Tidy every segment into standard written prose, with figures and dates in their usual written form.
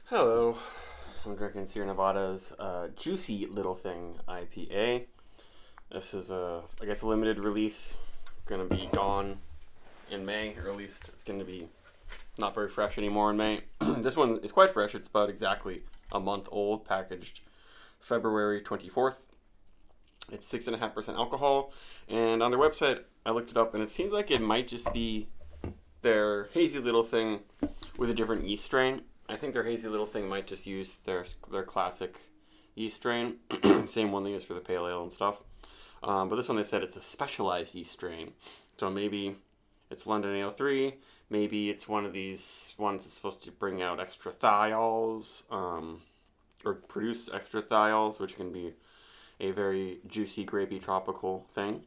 Hello, I'm drinking Sierra Nevada's Juicy Little Thing IPA. This is I guess, a limited release. Going to be gone in May, or at least it's going to be not very fresh anymore in May. This one is quite fresh. It's about exactly a month old, packaged February 24th. It's 6.5% alcohol, and on their website, I looked it up, and it seems like it might just be their hazy little thing with a different yeast strain. I think their hazy little thing might just use their classic yeast strain, same one they use for the pale ale and stuff. But this one they said it's a specialized yeast strain, so maybe it's London Ale 3. Maybe it's one of these ones that's supposed to bring out extra thiols, or produce extra thiols, which can be a very juicy, grapey, tropical thing.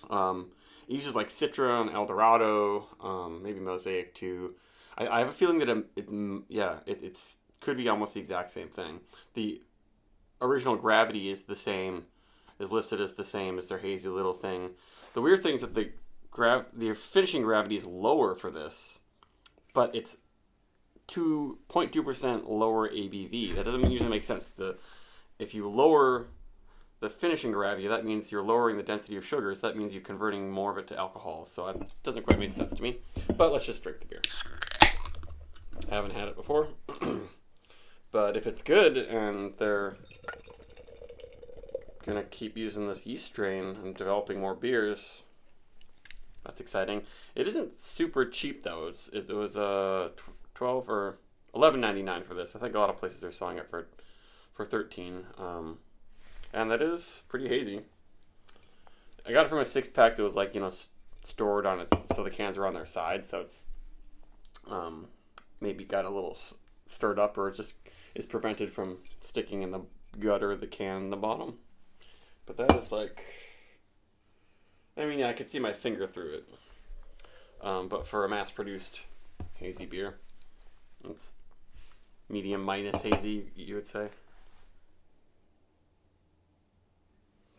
It uses like Citra and Eldorado, maybe Mosaic too. I have a feeling that it's could be almost the exact same thing. The original gravity is the same, is listed as the same as their hazy little thing. The weird thing is that the finishing gravity is lower for this, but it's 2.2% lower ABV. That doesn't usually make sense. If you lower the finishing gravity, that means you're lowering the density of sugars. That means you're converting more of it to alcohol. So it doesn't quite make sense to me. But let's just drink the beer. I haven't had it before. But if it's good and they're going to keep using this yeast strain and developing more beers, that's exciting. It isn't super cheap though. It was 12 or $11.99 for this. I think a lot of places are selling it for 13. And that is pretty hazy. I got it from a 6-pack that was like, stored on it, so the cans are on their side, so it's maybe got a little stirred up, or it just is prevented from sticking in the gutter of the can in the bottom. But that is like, I could see my finger through it. But for a mass-produced hazy beer, it's medium minus hazy, you would say.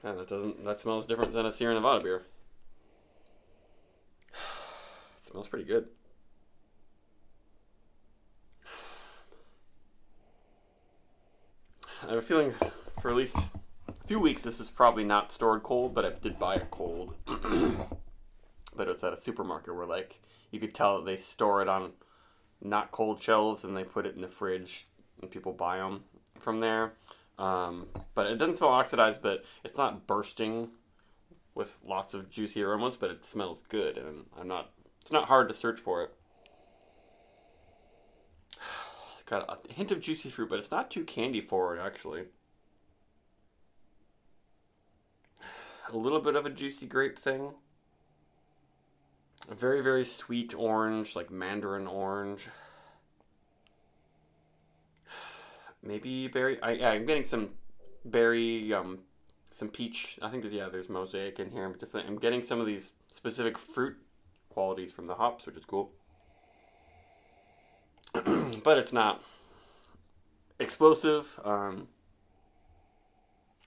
Yeah, that smells different than a Sierra Nevada beer. It smells pretty good. I have a feeling for at least a few weeks this is probably not stored cold, but I did buy it cold. But it's at a supermarket where, like, you could tell that they store it on not cold shelves and they put it in the fridge and people buy them from there. But it doesn't smell oxidized, but it's not bursting with lots of juicy aromas, but it smells good, and it's not hard to search for it. It's got a hint of juicy fruit, but it's not too candy forward, actually. A little bit of a juicy grape thing. A very, very sweet orange, like mandarin orange. Maybe berry. I'm getting some berry, some peach. I think there's Mosaic in here. I'm getting some of these specific fruit qualities from the hops, which is cool. But it's not explosive.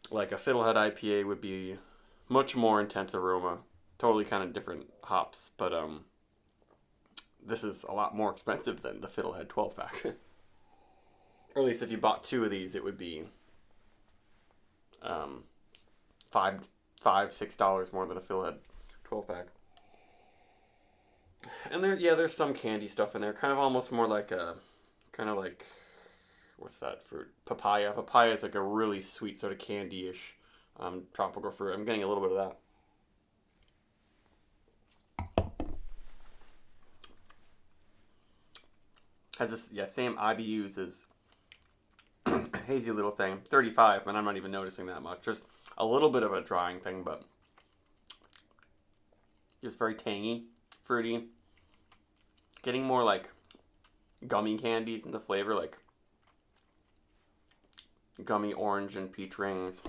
Like a Fiddlehead IPA would be much more intense aroma. Totally kind of different hops, but this is a lot more expensive than the Fiddlehead 12-pack. Or at least if you bought two of these, it would be $6 more than a Fiddlehead 12-pack. And there's some candy stuff in there. Kind of almost more like what's that fruit? Papaya. Papaya is like a really sweet sort of candy-ish tropical fruit. I'm getting a little bit of that. Has this, same IBUs as hazy little thing. 35, and I'm not even noticing that much. Just a little bit of a drying thing, but just very tangy, fruity. Getting more like gummy candies in the flavor, like gummy orange and peach rings.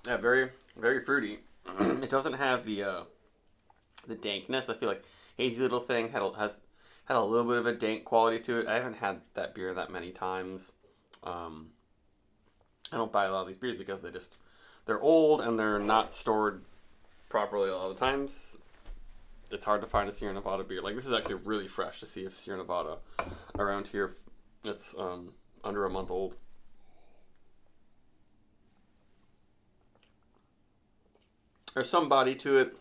Yeah, very, very fruity. It doesn't have the dankness. I feel like hazy little thing had a little bit of a dank quality to it. I haven't had that beer that many times. I don't buy a lot of these beers because they're old and they're not stored properly a lot of the times. It's hard to find a Sierra Nevada beer. Like, this is actually really fresh to see if Sierra Nevada around here. It's under a month old. There's some body to it.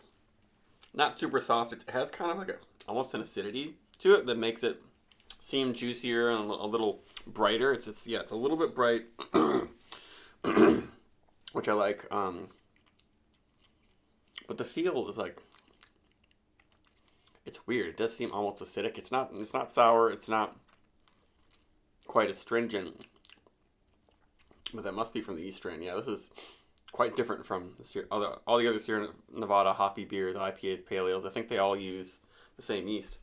Not super soft. It has kind of like almost an acidity to it that makes it seem juicier and a little brighter. It's a little bit bright, which I like. But the feel is like, it's weird. It does seem almost acidic. It's not sour. It's not quite astringent. But that must be from the yeast strain. Yeah, this is quite different from all the other Sierra Nevada hoppy beers, IPAs, pale ales. I think they all use the same yeast.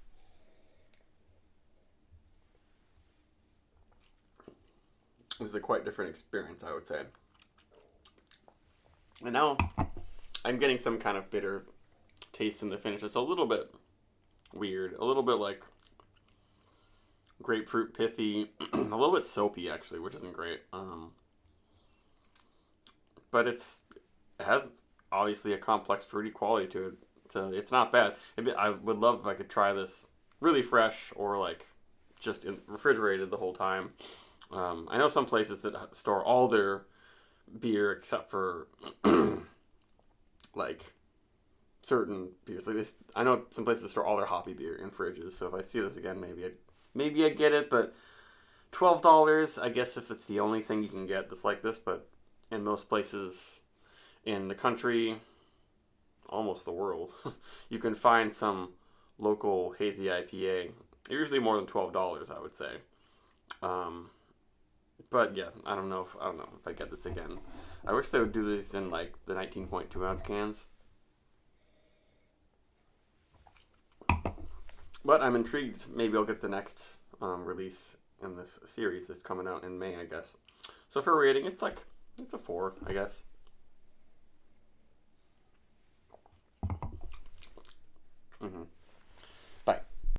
This is a quite different experience, I would say. And now I'm getting some kind of bitter taste in the finish. It's a little bit weird, a little bit like grapefruit pithy, a little bit soapy actually, which isn't great. But it has obviously a complex fruity quality to it, so it's not bad. I would love if I could try this really fresh or like just refrigerated the whole time. I know some places that store all their beer except for like certain beers. Like this, I know some places store all their hoppy beer in fridges. So if I see this again, maybe I get it. But $12, I guess, if it's the only thing you can get that's like this. But in most places in the country, almost the world, you can find some local hazy IPA. They're usually more than $12, I would say. But yeah, I don't know if I get this again. I wish they would do this in like the 19.2 ounce cans. But I'm intrigued. Maybe I'll get the next release in this series that's coming out in May, I guess. So for rating, it's a 4, I guess.